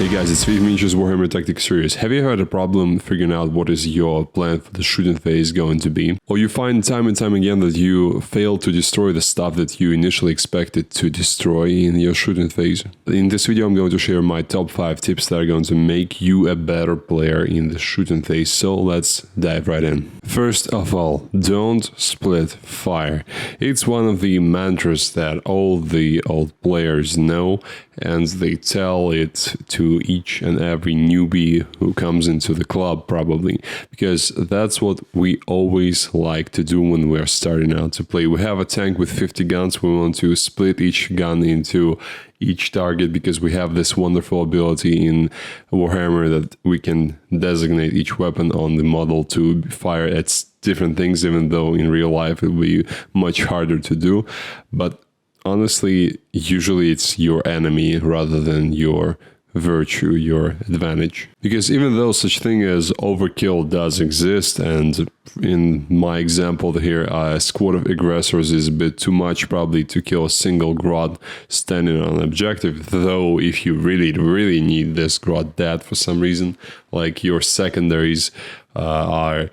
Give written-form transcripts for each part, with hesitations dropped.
Hey guys, it's vf.miniatures Warhammer Tactics Series. Have you had a problem figuring out what is your plan for the shooting phase going to be? Or you find time and time again that you fail to destroy the stuff that you initially expected to destroy in your shooting phase? In this video I'm going to share my top 5 tips that are going to make you a better player in the shooting phase, so let's dive right in. First of all, don't split fire. It's one of the mantras that all the old players know, and they tell it to each and every newbie who comes into the club, probably, because that's what we always like to do when we're starting out to play. We have a tank with 50 guns, we want to split each gun into each target because we have this wonderful ability in Warhammer that we can designate each weapon on the model to fire at different things, even though in real life it will be much harder to do. But honestly, usually it's your enemy rather than your virtue, your advantage. Because even though such thing as overkill does exist, and in my example here, a squad of aggressors is a bit too much probably to kill a single grot standing on an objective, though if you really need this grot dead for some reason, like your secondaries are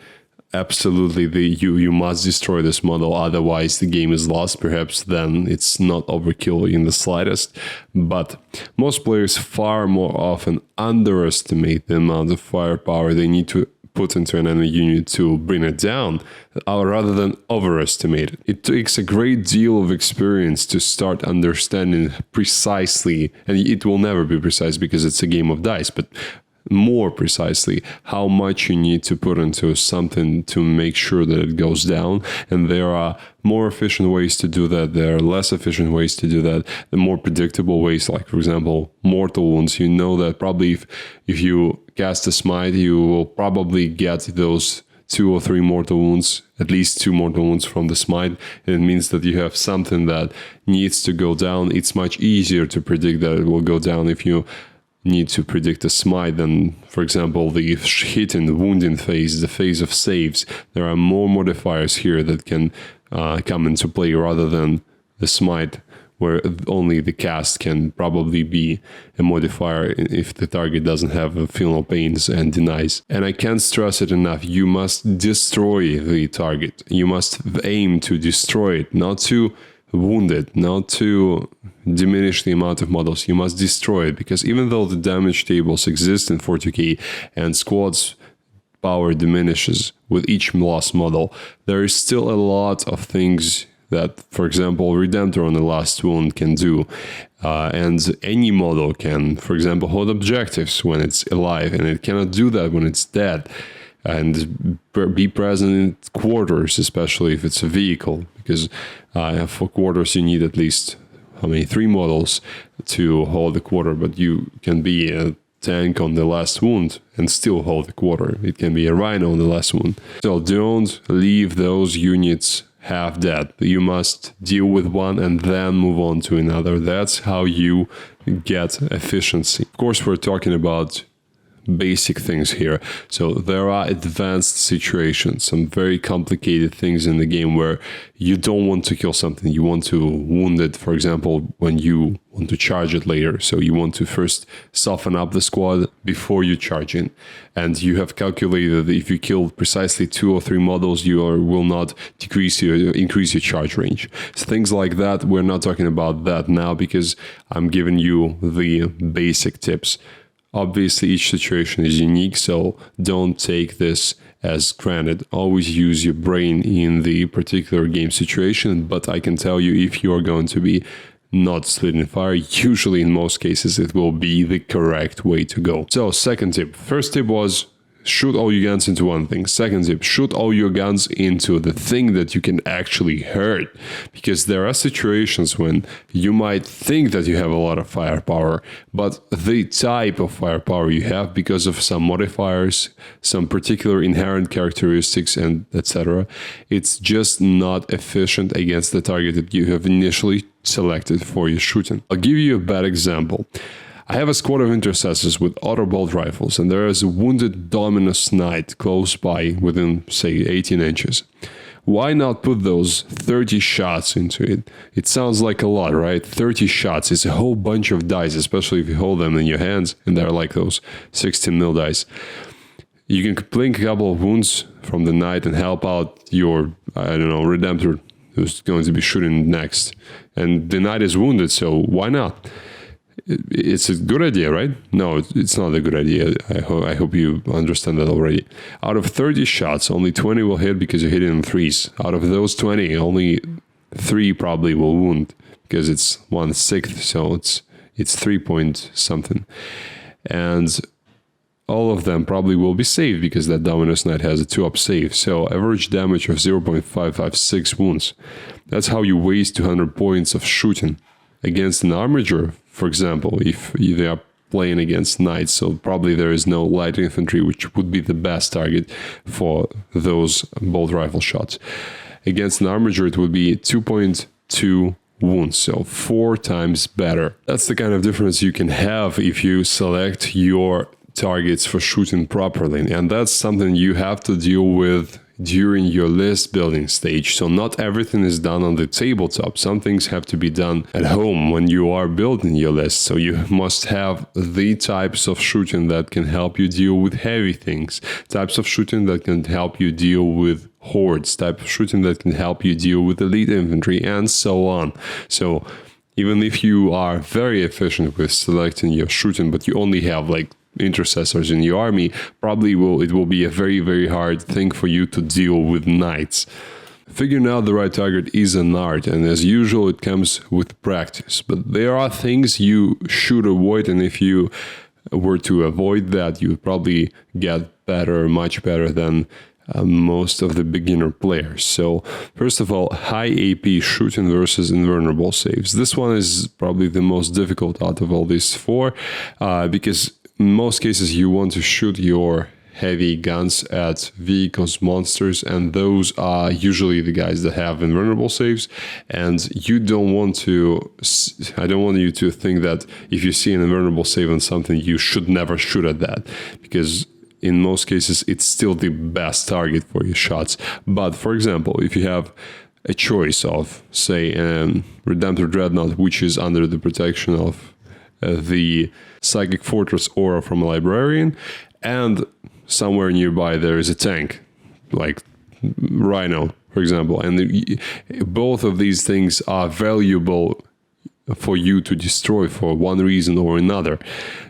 absolutely you must destroy this model, otherwise the game is lost. Perhaps then it's not overkill in the slightest, but most players far more often underestimate the amount of firepower they need to put into an enemy unit to bring it down, rather than overestimate it. It takes a great deal of experience to start understanding precisely, and it will never be precise because it's a game of dice, but more precisely how much you need to put into something to make sure that it goes down. And there are more efficient ways to do that, there are less efficient ways to do that, the more predictable ways, like for example mortal wounds. You know that probably if you cast a smite, you will probably get those 2 or 3 mortal wounds, at least 2 mortal wounds from the smite. And it means that you have something that needs to go down. It's much easier to predict that it will go down if you need to predict a smite than, for example, the hitting, the wounding phase, the phase of saves. There are more modifiers here that can come into play rather than the smite, where only the cast can probably be a modifier if the target doesn't have feel no pains and denies. And I can't stress it enough, you must destroy the target. You must aim to destroy it, not to wound it, not to diminish the amount of models. You must destroy it, because even though the damage tables exist in 40k and squad's power diminishes with each lost model, there is still a lot of things that, for example, Redemptor on the last wound can do. And any model can, for example, hold objectives when it's alive, and it cannot do that when it's dead. And be present in quarters, especially if it's a vehicle, because for quarters you need at least 3 models to hold the quarter, but you can be a tank on the last wound and still hold the quarter. It can be a rhino on the last wound. So don't leave those units half dead. You must deal with one and then move on to another. That's how you get efficiency. Of course, we're talking about basic things here. So there are advanced situations, some very complicated things in the game where you don't want to kill something, you want to wound it, for example, when you want to charge it later. So you want to first soften up the squad before you charge in. And you have calculated that if you kill precisely 2 or 3 models, you will not increase your charge range. So things like that, we're not talking about that now because I'm giving you the basic tips. Obviously, each situation is unique, so don't take this as granted. Always use your brain in the particular game situation, but I can tell you, if you are going to be not splitting fire, usually in most cases it will be the correct way to go. So, second tip. First tip was shoot all your guns into one thing. Second tip, shoot all your guns into the thing that you can actually hurt. Because there are situations when you might think that you have a lot of firepower, but the type of firepower you have, because of some modifiers, some particular inherent characteristics, and etc., it's just not efficient against the target that you have initially selected for your shooting. I'll give you a bad example. I have a squad of intercessors with auto bolt rifles, and there is a wounded Dominus Knight close by within, say, 18 inches. why not put those 30 shots into it? It sounds like a lot, right? 30 shots is a whole bunch of dice, especially if you hold them in your hands and they're like those 16 mil dice. You can blink a couple of wounds from the knight and help out your, Redemptor who's going to be shooting next. And the knight is wounded, so why not? It's a good idea, right? No, it's not a good idea. I hope you understand that already. Out of 30 shots, only 20 will hit because you hit it in threes. Out of those 20, only 3 probably will wound because it's 1/6, so it's 3 point something. And all of them probably will be saved because that Dominus Knight has a 2-up save. So average damage of 0.556 wounds. That's how you waste 200 points of shooting. Against an armature, for example, if they are playing against knights, so probably there is no light infantry, which would be the best target for those bolt rifle shots. Against an armature, it would be 2.2 wounds, so 4 times better. That's the kind of difference you can have if you select your targets for shooting properly, and that's something you have to deal with during your list building stage. So not everything is done on the tabletop. Some things have to be done at home when you are building your list. So you must have the types of shooting that can help you deal with heavy things, types of shooting that can help you deal with hordes, type of shooting that can help you deal with elite infantry, and so on. So even if you are very efficient with selecting your shooting, but you only have like intercessors in your army, probably it will be a very, very hard thing for you to deal with knights. Figuring out the right target is an art, and as usual, it comes with practice. But there are things you should avoid, and if you were to avoid that, you would probably get better, much better than most of the beginner players. So first of all, high AP shooting versus invulnerable saves. This one is probably the most difficult out of all these 4, because in most cases, you want to shoot your heavy guns at vehicles, monsters, and those are usually the guys that have invulnerable saves. And you don't want to, I don't want you to think that if you see an invulnerable save on something, you should never shoot at that, because in most cases, it's still the best target for your shots. But for example, if you have a choice of, say, Redemptor Dreadnought, which is under the protection of the Psychic Fortress aura from a librarian, and somewhere nearby there is a tank, like Rhino, for example, and both of these things are valuable for you to destroy for one reason or another.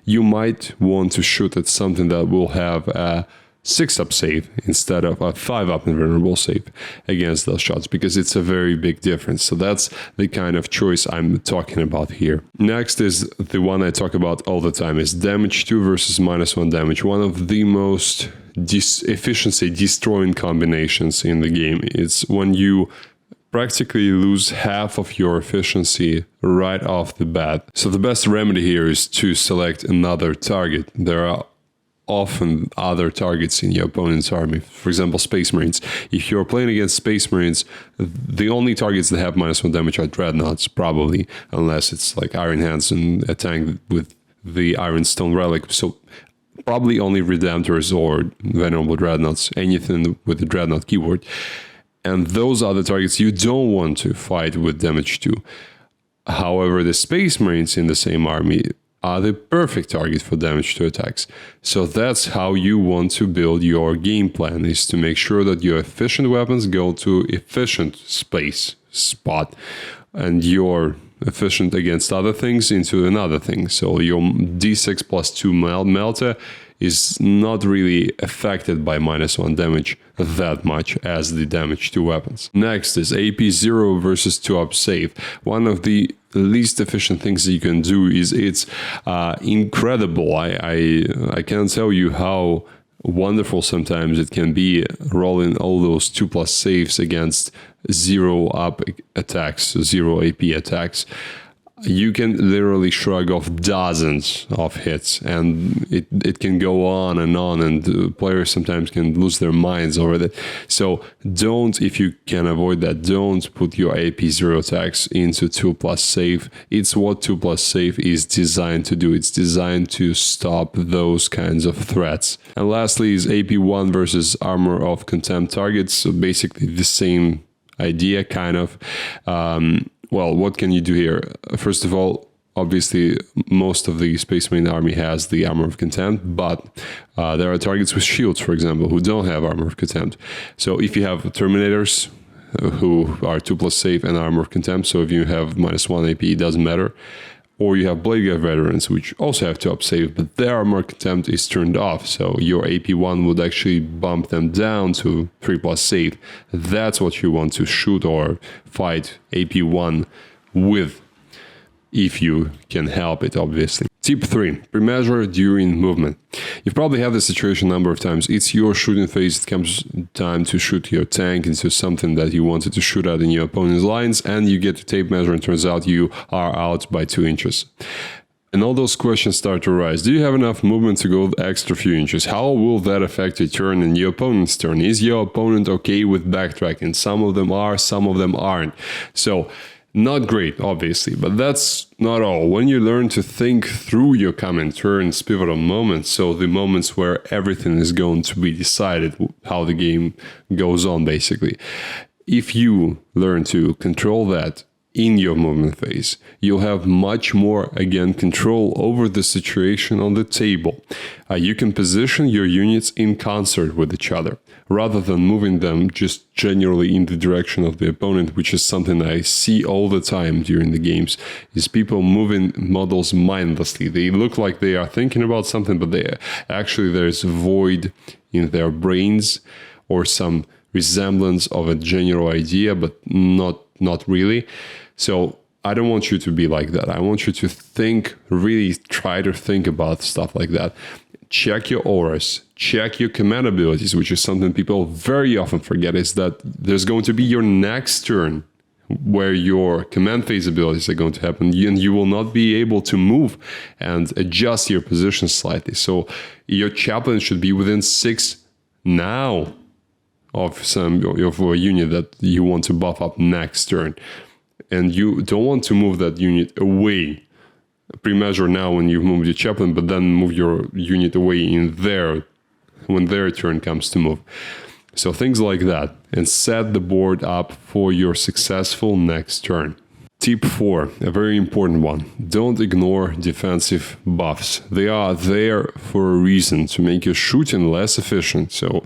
You might want to shoot at something that will have a 6-up save instead of a 5-up invulnerable save against those shots, because it's a very big difference. So that's the kind of choice I'm talking about here. Next is the one I talk about all the time, is damage 2 versus -1 damage. One of the most efficiency destroying combinations in the game. It's when you practically lose half of your efficiency right off the bat. So the best remedy here is to select another target. There are often other targets in your opponent's army. For example, Space Marines. If you're playing against Space Marines, the only targets that have -1 damage are Dreadnoughts, probably, unless it's like Iron Hands and a tank with the Iron Stone Relic. So probably only Redemptors or Venerable Dreadnoughts, anything with the Dreadnought keyword. And those are the targets you don't want to fight with damage 2. However, the Space Marines in the same army are the perfect target for damage 2 attacks. So that's how you want to build your game plan, is to make sure that your efficient weapons go to efficient space spot, and your efficient against other things into another thing. So your D6 plus 2 Melta is not really affected by -1 damage that much as the damage to weapons. Next is AP 0 versus 2-up save. One of the least efficient things that you can do is it's incredible. I can't tell you how wonderful sometimes it can be rolling all those 2+ saves against 0-up attacks, 0 AP attacks. you can literally shrug off dozens of hits, and it can go on, and players sometimes can lose their minds over that. So don't, if you can avoid that, don't put your AP 0 attacks into 2+ save. It's what 2+ save is designed to do. It's designed to stop those kinds of threats. And lastly is AP 1 versus Armor of Contempt targets. So basically the same idea, kind of. Well, what can you do here? First of all, obviously, most of the Space Marine army has the Armor of Contempt, but there are targets with shields, for example, who don't have Armor of Contempt. So if you have Terminators who are 2+ save and Armor of Contempt, so if you have -1 AP, it doesn't matter. Or you have Blade Guard Veterans, which also have 2+ save, but their Armor of Contempt is turned off, so your AP 1 would actually bump them down to 3+ save. That's what you want to shoot or fight AP 1 with, if you can help it, obviously. Tip 3. Premeasure during movement. You've probably had this situation a number of times. It's your shooting phase. It comes time to shoot your tank into something that you wanted to shoot at in your opponent's lines, and you get to tape measure, and turns out you are out by 2 inches. And all those questions start to arise. Do you have enough movement to go the extra few inches? How will that affect your turn and your opponent's turn? Is your opponent okay with backtracking? Some of them are, some of them aren't. So, not great, obviously, but that's not all. When you learn to think through your coming turns, pivotal moments, so the moments where everything is going to be decided, how the game goes on, basically. If you learn to control that in your movement phase, you'll have much more, again, control over the situation on the table. You can position your units in concert with each other, rather than moving them just generally in the direction of the opponent, which is something I see all the time during the games, is people moving models mindlessly. They look like they are thinking about something, but there's a void in their brains or some resemblance of a general idea, but not really. So I don't want you to be like that. I want you to really try to think about stuff like that. Check your auras, check your command abilities, which is something people very often forget, is that there's going to be your next turn where your command phase abilities are going to happen, and you will not be able to move and adjust your position slightly. So your chaplain should be within 6 now of a unit that you want to buff up next turn. And you don't want to move that unit away. Premeasure now when you've moved your chaplain, but then move your unit away when their turn comes to move. So things like that, and set the board up for your successful next turn. Tip 4, a very important one. Don't ignore defensive buffs. They are there for a reason, to make your shooting less efficient. So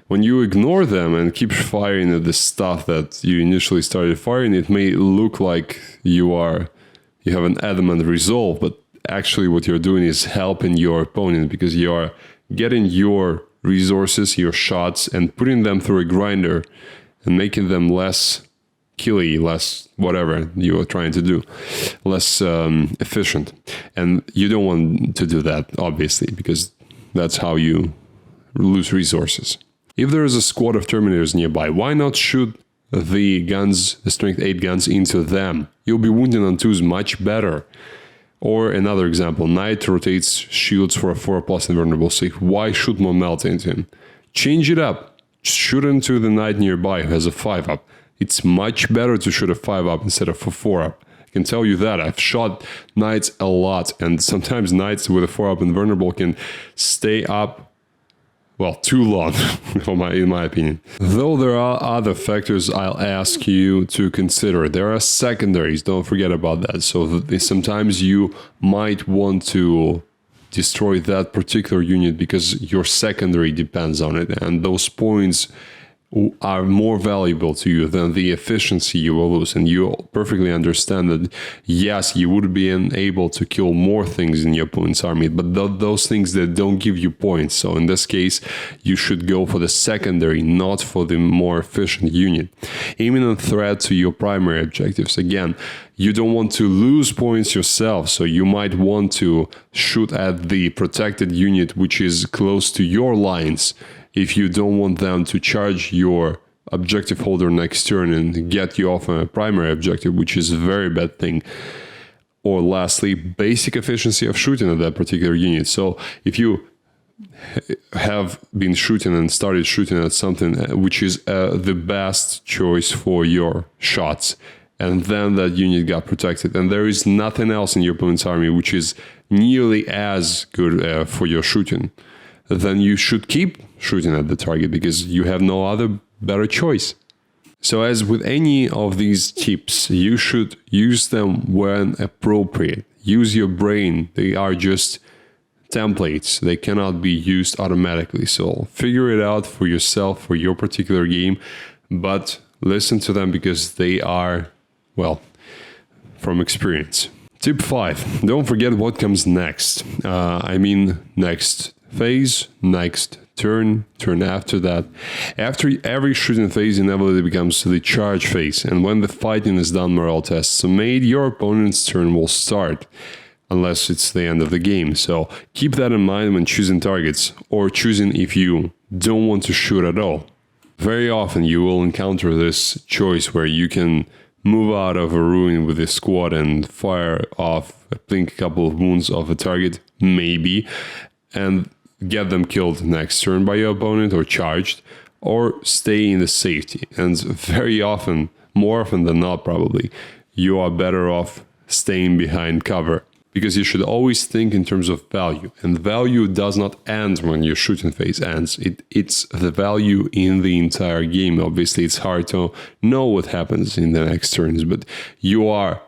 when you ignore them and keep firing at the stuff that you initially started firing, it may look like you have an adamant resolve, but actually what you're doing is helping your opponent, because you are getting your resources, your shots, and putting them through a grinder and making them less killy, less whatever you are trying to do, less efficient. And you don't want to do that, obviously, because that's how you lose resources. If there is a squad of Terminators nearby, why not shoot the guns, the strength 8 guns, into them? You'll be wounding on 2s much better. Or another example, Knight rotates shields for a 4+ invulnerable save. Why shoot more melt into him? Change it up. Shoot into the Knight nearby who has a 5-up. It's much better to shoot a 5-up instead of a 4-up. I can tell you that. I've shot Knights a lot, and sometimes Knights with a 4-up invulnerable can stay up too long, in my opinion. Though there are other factors I'll ask you to consider. There are secondaries, don't forget about that. So sometimes you might want to destroy that particular unit because your secondary depends on it, and those points are more valuable to you than the efficiency you will lose. And you perfectly understand that, yes, you would be able to kill more things in your opponent's army, but those things that don't give you points. So in this case, you should go for the secondary, not for the more efficient unit. Aiming a threat to your primary objectives. Again, you don't want to lose points yourself, so you might want to shoot at the protected unit which is close to your lines, if you don't want them to charge your objective holder next turn and get you off on a primary objective, which is a very bad thing. Or lastly, basic efficiency of shooting at that particular unit. So if you have been shooting and started shooting at something which is the best choice for your shots, and then that unit got protected, and there is nothing else in your opponent's army which is nearly as good for your shooting, then you should keep shooting at the target because you have no other better choice. So as with any of these tips, you should use them when appropriate. Use your brain. They are just templates. They cannot be used automatically. So figure it out for yourself, for your particular game, but listen to them because they are, well, from experience. Tip 5. Don't forget what comes next. Next phase, next turn after that. After every shooting phase inevitably becomes the charge phase, and when the fighting is done, morale tests are made, your opponent's turn will start, unless it's the end of the game. So keep that in mind when choosing targets, or choosing if you don't want to shoot at all. Very often you will encounter this choice where you can move out of a ruin with a squad and fire off, I think, a couple of wounds off a target, maybe, and get them killed next turn by your opponent or charged, or stay in the safety. And very often, more often than not probably, you are better off staying behind cover, because you should always think in terms of value. And value does not end when your shooting phase ends. It's the value in the entire game. Obviously, it's hard to know what happens in the next turns, but you are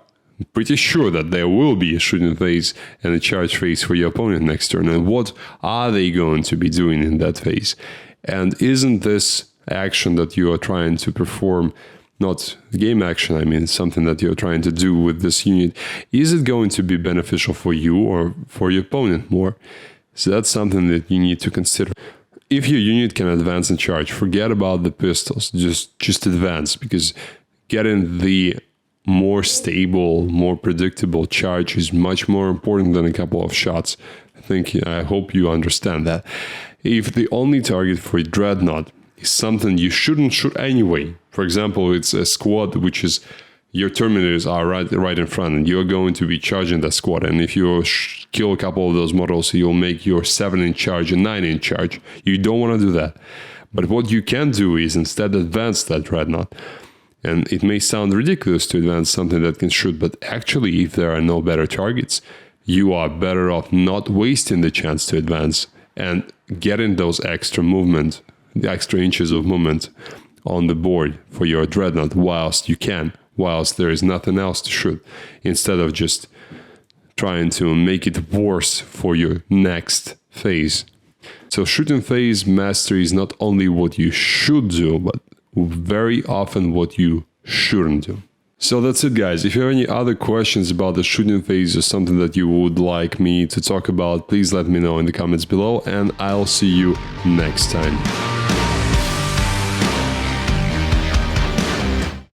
pretty sure that there will be a shooting phase and a charge phase for your opponent next turn. And what are they going to be doing in that phase? And isn't this action that you are trying to perform, not game action, I mean something that you're trying to do with this unit, is it going to be beneficial for you or for your opponent more? So that's something that you need to consider. If your unit can advance and charge, forget about the pistols, just advance, because getting the more stable, more predictable charge is much more important than a couple of shots. I hope you understand that. If the only target for a dreadnought is something you shouldn't shoot anyway, for example, it's a squad which is, your terminators are right in front and you're going to be charging that squad, and if you kill a couple of those models, you'll make your 7-inch charge a 9-inch charge. You don't want to do that. But what you can do is instead advance that dreadnought. And it may sound ridiculous to advance something that can shoot, but actually, if there are no better targets, you are better off not wasting the chance to advance and getting those extra movement, the extra inches of movement on the board for your dreadnought whilst there is nothing else to shoot, instead of just trying to make it worse for your next phase. So shooting phase mastery is not only what you should do, but very often what you shouldn't do. So that's it, guys. If you have any other questions about the shooting phase or something that you would like me to talk about, please let me know in the comments below, and I'll see you next time.